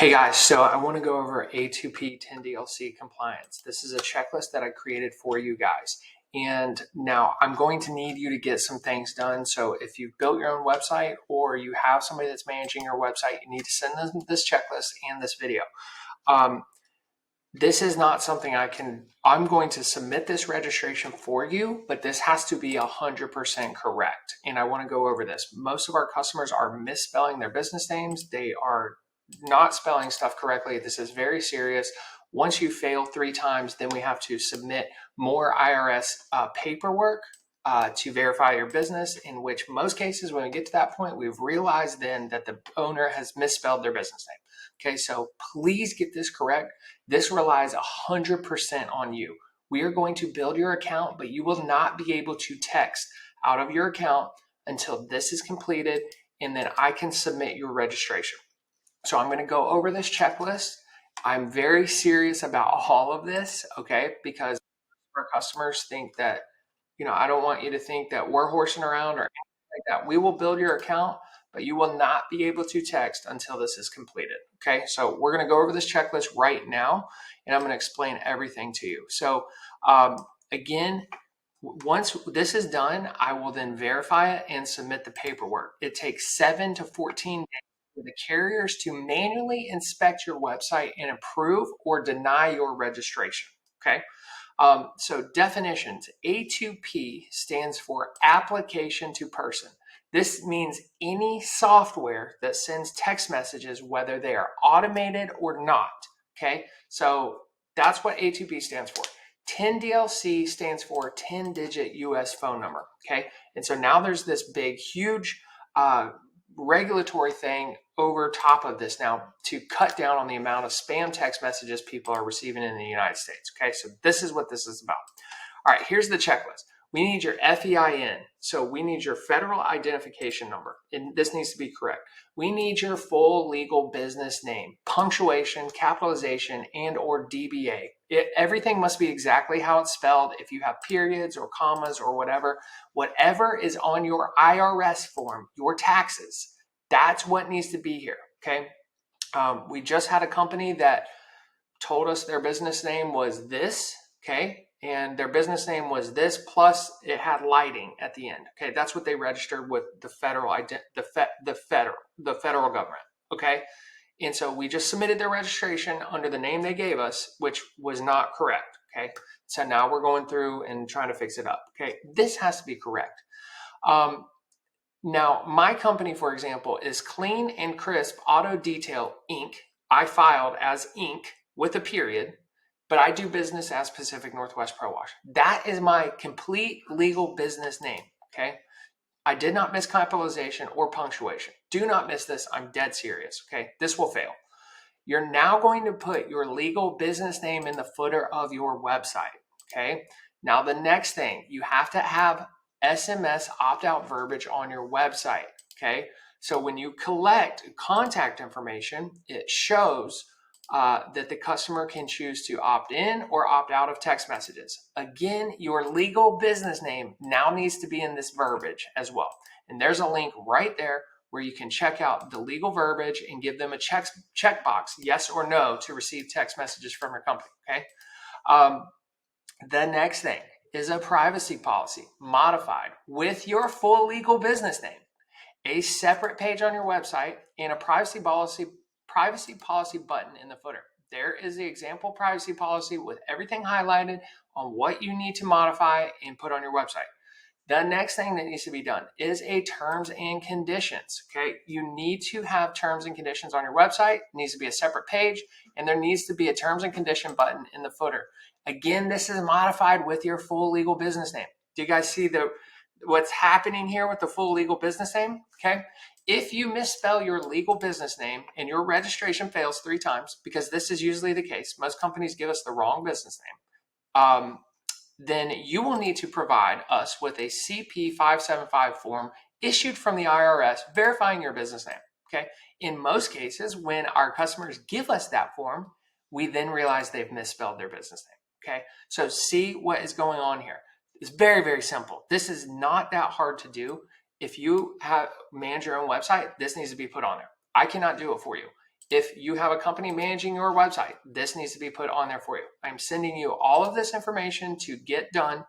Hey guys, so I want to go over A2P10DLC compliance. This is a checklist that I created for you guys. And now I'm going to need you to get some things done. So if you've built your own website or you have somebody that's managing your website, you need to send them this checklist and this video. This is not something I'm going to submit this registration for you, but this has to be 100% correct. And I want to go over this. Most of our customers are misspelling their business names. They are not spelling stuff correctly. This is very serious. Once you fail 3 times, then we have to submit more IRS paperwork to verify your business, in which most cases, when we get to that point, we've realized then that the owner has misspelled their business name. Okay, so please get this correct. This relies 100% on you. We are going to build your account, but you will not be able to text out of your account until this is completed, and then I can submit your registration. So I'm going to go over this checklist. I'm very serious about all of this, okay, because our customers think that, I don't want you to think that we're horsing around or anything like that. We will build your account, but you will not be able to text until this is completed, okay? So we're going to go over this checklist right now, and I'm going to explain everything to you. So again, once this is done, I will then verify it and submit the paperwork. It takes 7 to 14 days for the carriers to manually inspect your website and approve or deny your registration, okay? So definitions, A2P stands for application to person. This means any software that sends text messages, whether they are automated or not, okay? So that's what A2P stands for. 10DLC stands for 10-digit US phone number, okay? And so now there's this big, huge regulatory thing over top of this now to cut down on the amount of spam text messages people are receiving in the United States. Okay, so this is what this is about. All right, here's the checklist. We need your FEIN, so we need your federal identification number, and this needs to be correct. We need your full legal business name, punctuation, capitalization, and or DBA. Everything must be exactly how it's spelled. If you have periods or commas or whatever is on your IRS form, your taxes, that's what needs to be here, okay? We just had a company that told us their business name was this, okay? And their business name was this, plus it had lighting at the end. Okay, that's what they registered with the federal government. Okay, and so we just submitted their registration under the name they gave us, which was not correct. Okay, so now we're going through and trying to fix it up. Okay, this has to be correct. Now, my company, for example, is Clean and Crisp Auto Detail Inc. I filed as Inc. with a period, but I do business as Pacific Northwest Pro Wash. That is my complete legal business name, okay? I did not miss capitalization or punctuation. Do not miss this. I'm dead serious, okay? This will fail. You're now going to put your legal business name in the footer of your website, okay? Now, the next thing, you have to have SMS opt-out verbiage on your website, okay? So when you collect contact information, it shows that the customer can choose to opt in or opt out of text messages. Again, your legal business name now needs to be in this verbiage as well. And there's a link right there where you can check out the legal verbiage and give them a checkbox, yes or no, to receive text messages from your company, okay? The next thing is a privacy policy modified with your full legal business name, a separate page on your website, and a privacy policy button in the footer. There is the example privacy policy with everything highlighted on what you need to modify and put on your website. The next thing that needs to be done is a terms and conditions. Okay, you need to have terms and conditions on your website. It needs to be a separate page, and there needs to be a terms and condition button in the footer. Again, this is modified with your full legal business name. Do you guys see what's happening here with the full legal business name? Okay. If you misspell your legal business name and your registration fails 3 times, because this is usually the case, most companies give us the wrong business name, then you will need to provide us with a CP575 form issued from the IRS verifying your business name, okay? In most cases, when our customers give us that form, we then realize they've misspelled their business name, okay? So see what is going on here. It's very, very simple. This is not that hard to do. If you manage your own website, this needs to be put on there. I cannot do it for you. If you have a company managing your website, this needs to be put on there for you. I'm sending you all of this information to get done.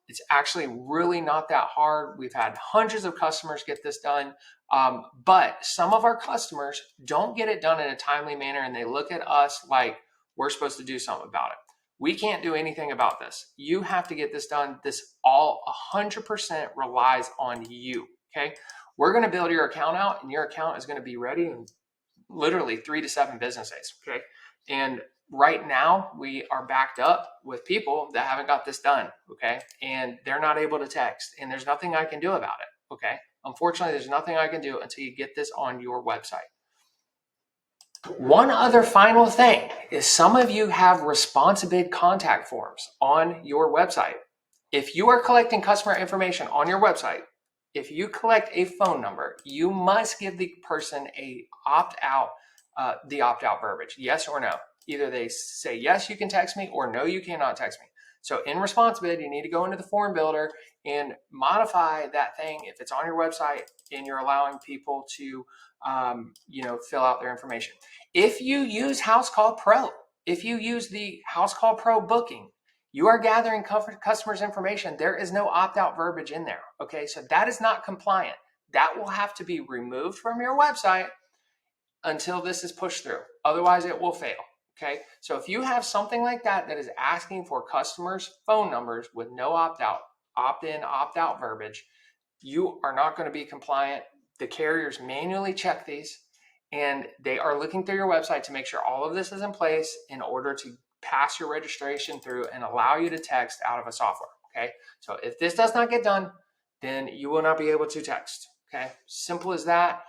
It's actually really not that hard. We've had hundreds of customers get this done, but some of our customers don't get it done in a timely manner, and they look at us like we're supposed to do something about it. We can't do anything about this. You have to get this done. This all 100% relies on you, okay? We're going to build your account out, and your account is going to be ready in literally 3 to 7 business days, okay? And right now we are backed up with people that haven't got this done, okay? And they're not able to text, and there's nothing I can do about it, okay? Unfortunately, there's nothing I can do until you get this on your website. One other final thing is some of you have responsive contact forms on your website. If you are collecting customer information on your website, if you collect a phone number, you must give the person a opt-out, the opt-out verbiage, yes or no. Either they say, yes, you can text me, or no, you cannot text me. So in responsibility, you need to go into the form builder and modify that thing if it's on your website and you're allowing people to fill out their information. If you use House Call Pro, if you use the House Call Pro booking, you are gathering customers' information. There is no opt-out verbiage in there, okay? So that is not compliant. That will have to be removed from your website until this is pushed through. Otherwise, it will fail, okay? So if you have something like that that is asking for customers' phone numbers with no opt-out, opt-in, opt-out verbiage, you are not going to be compliant. The carriers manually check these, and they are looking through your website to make sure all of this is in place in order to pass your registration through and allow you to text out of a software, okay? So if this does not get done, then you will not be able to text, okay? Simple as that.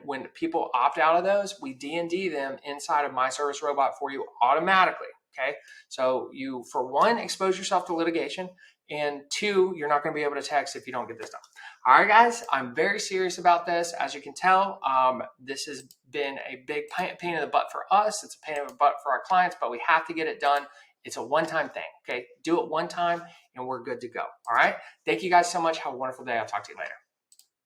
When people opt out of those, we D&D them inside of My Service Robot for you automatically, okay? So you, for one, expose yourself to litigation, and two, you're not going to be able to text if you don't get this done. All right, guys, I'm very serious about this. As you can tell, this has been a big pain in the butt for us. It's a pain in the butt for our clients, but we have to get it done. It's a one-time thing, okay? Do it one time, and we're good to go, all right? Thank you guys so much. Have a wonderful day. I'll talk to you later.